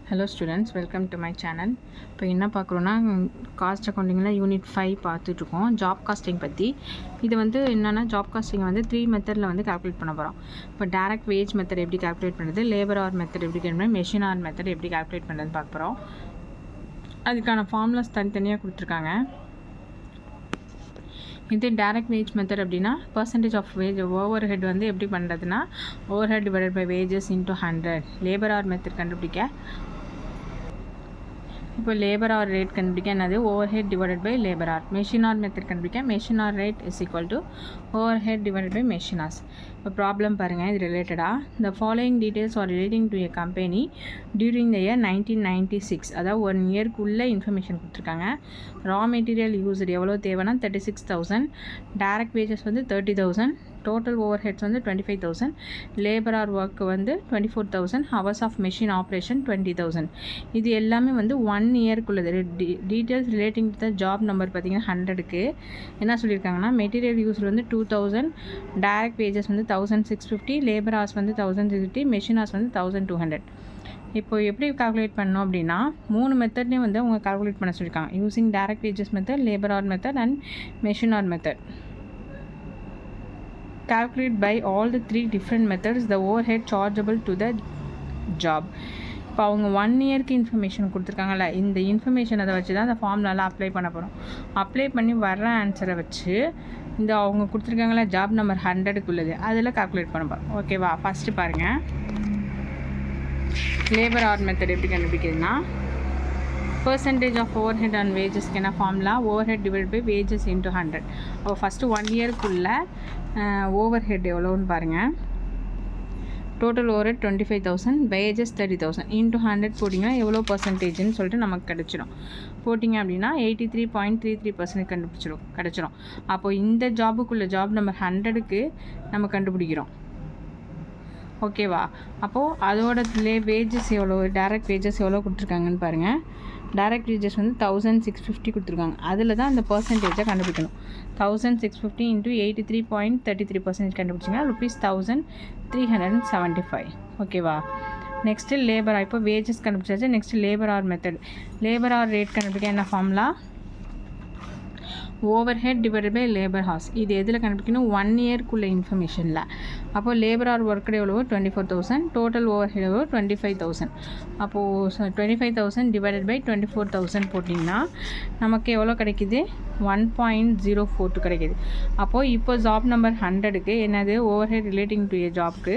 Hello students, welcome to my channel. இப்போ என்ன பார்க்குறோன்னா cost அக்கௌண்டிங்கில் unit 5 பார்த்துட்ருக்கோம். ஜாப் காஸ்டிங் பற்றி. இது வந்து என்னென்னா ஜாப் காஸ்டிங் வந்து 3 மெத்தடில் வந்து கால்குலேட் பண்ண போகிறோம். இப்போ டேரக்ட் வேஜ் மெத்தட் எப்படி கால்குலேட் பண்ணுறது, லேபர் ஆர் மெத்தட் எப்படி பண்ணுறது, மெஷின் ஆர் மெத்தட் எப்படி கால்குலேட் பண்ணுறதுன்னு பார்க்க போகிறோம். அதுக்கான ஃபார்முலாஸ் தனித்தனியாக கொடுத்துருக்காங்க. இது டேரக்ட் வேஜ் மெத்தட் அப்படின்னா percentage of wage overhead வந்து எப்படி பண்ணுறதுன்னா overhead divided by wages into 100. Labour hour method கண்டுபிடிக்க இப்போ லேபர் ஆர் ரேட் கண்டுபிடிக்க என்னது overhead divided by labour hour. Machine hour method கண்டுபிடிக்க machine hour rate is equal to overhead divided by machine hours. இப்போ problem பாருங்கள், இது ரிலேட்டடாக the following details are relating to a company during the year 1996, அதாவது 1 இயர்க்குள்ளே information கொடுத்துருக்காங்க. Raw material used எவ்வளோ தேவைன்னா 36,000, direct wages வந்து 30,000, டோட்டல் ஓவர் ஹெட்ஸ் வந்து 25,000, லேபர் ஆர் ஒர்க் வந்து 24,000, ஹவர்ஸ் ஆஃப் மெஷின் ஆப்ரேஷன் 20,000. இது எல்லாமே வந்து 1 இயர்க்குள்ளது. Details relating to the job number பார்த்திங்கன்னா 100க்கு என்ன சொல்லியிருக்காங்கன்னா மெட்டீரியல் யூஸ்டு வந்து 2,000, டேரக்ட் வேஜஸ் வந்து 1,650, லேபர் ஹார்ஸ் வந்து 1,650, மெஷின் ஹார்ஸ் வந்து 1,200. இப்போ எப்படி கால்குலேட் பண்ணோம் அப்படின்னா 3 மெத்தட்லேயும் வந்து அவங்க கால்குலேட் பண்ண சொல்லியிருக்காங்க. Using direct wages method, labour hour method and machine hour method. Calculate by all the 3 different methods the overhead chargeable to the job. இப்போ அவங்க 1 இயர்க்கு இன்ஃபர்மேஷன் கொடுத்துருக்காங்கல்ல, இந்த இன்ஃபர்மேஷன் அதை வச்சு தான் அந்த ஃபார்முலாவில் அப்ளை பண்ண போகிறோம். அப்ளை பண்ணி வர்ற ஆன்சரை வச்சு இந்த அவங்க கொடுத்துருக்காங்களா ஜாப் நம்பர் 100க்குள்ளது அதில் கால்குலேட் பண்ண போகிறோம். ஓகேவா? ஃபஸ்ட்டு பாருங்கள், லேபர் ஆர் மெத்தட் எப்படி கண்டுபிடிக்கிறதுனா percentage of overhead and wages என்ன formula overhead divided by wages into 100. அப்போ ஃபஸ்ட்டு 1 இயர்க்குள்ள ஓவர்ஹெட் எவ்வளோன்னு பாருங்கள். டோட்டல் ஓவர்ஹெட் 25,000, வேஜஸ் 30,000 இன்ட்டு 100 போட்டிங்கன்னா எவ்வளோ பர்சன்டேஜ்னு சொல்லிட்டு நமக்கு கிடச்சிடும். போட்டிங்க அப்படின்னா 83.33% கிடச்சிரும். அப்போது இந்த ஜாபுக்குள்ள ஜாப் நம்பர் 100க்கு நம்ம கண்டுபிடிக்கிறோம். ஓகேவா? அப்போது அதோட வேஜஸ் எவ்வளோ, டேரக்ட் வேஜஸ் எவ்வளோ கொடுத்துருக்காங்கன்னு பாருங்கள். டேரக்ட் வேஜஸ் வந்து 1,650 கொடுத்துருக்காங்க. அதில் தான் அந்த பர்சன்டேஜை கண்டுபிடிக்கணும். 1,650 இன்ட்டு 83.33% கண்டுபிடிச்சிங்கன்னா ₹1,375. ஓகேவா? Next labour. இப்போ வேஜஸ் கண்டுபிடிச்சாச்சு. Next labour hour method. Labour hour rate கண்டுபிடிக்க என்ன formula overhead divided by labour hours. இது எதில் கண்டுபிடிக்கணும்? 1 இயர்க்குள்ள இன்ஃபர்மேஷனில். அப்போது லேபர் ஆர் ஒர்க் எவ்வளவோ 24,000, டோட்டல் ஓவர் ஹெட் எவ்வளோ 25,000. அப்போது 25,000 டிவைடட் பை 24,000 போட்டிங்கன்னா நமக்கு எவ்வளோ கிடைக்கிது? 1.042 கிடைக்கிது. அப்போது இப்போ ஜாப் நம்பர் 100க்கு என்னது ஓவர் ஹெட் ரிலேட்டிங் டு ஏ ஜாப்க்கு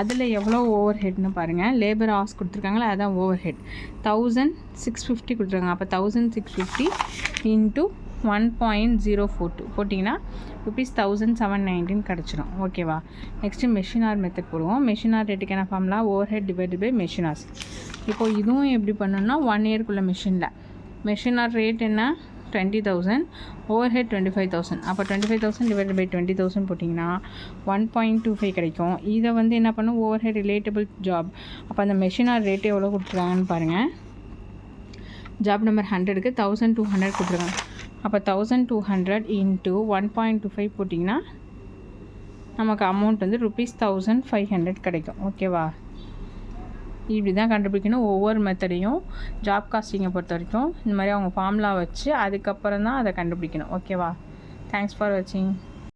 அதில் எவ்வளோ ஓவர் ஹெட்னு பாருங்கள். லேபர் ஹார்ஸ் கொடுத்துருக்காங்களா, அதுதான் ஓவர் ஹெட் 1,650 கொடுத்துருக்காங்க. அப்போ 1,650 இன்ட்டு 1.042 போட்டிங்கன்னா ₹1,719 கிடச்சிடும். ஓகேவா? நெக்ஸ்ட்டு மெஷின் ஆர் மெத்தட் போடுவோம். மெஷின் ஆர் ரேட்டுக்கான formula overhead divided by machine hours. இப்போது இதுவும் எப்படி பண்ணணும்னா 1 இயர்க்குள்ள மெஷினில் மெஷின் ஆர் ரேட் என்ன 20,000, ஓவர் ஹெட் 25,000. அப்போ 25,000 டிவைடட் பை 20,000 போட்டிங்கன்னா 1.25 கிடைக்கும். இதை வந்து என்ன பண்ணும் ஓவர் ஹெட் ரிலேட்டபிள் ஜாப். அப்போ அந்த மெஷின் ஆர் ரேட்டு எவ்வளோ கொடுத்துருக்காங்கன்னு பாருங்கள். ஜாப் நம்பர் 100க்கு 1,200 கொடுத்துருக்காங்க. அப்போ 1,200 இன்ட்டு 1.25 போட்டிங்கன்னா நமக்கு அமௌண்ட் வந்து ₹1,500 கிடைக்கும். ஓகேவா? இப்படி தான் கண்டுபிடிக்கணும் ஒவ்வொரு மெத்தடையும். ஜாப் காஸ்டிங்கை பொறுத்த வரைக்கும் இந்த மாதிரி அவங்க ஃபார்முலா வச்சு அதுக்கப்புறம் தான் அதை கண்டுபிடிக்கணும். ஓகேவா? தேங்க்ஸ் ஃபார் வாட்சிங்.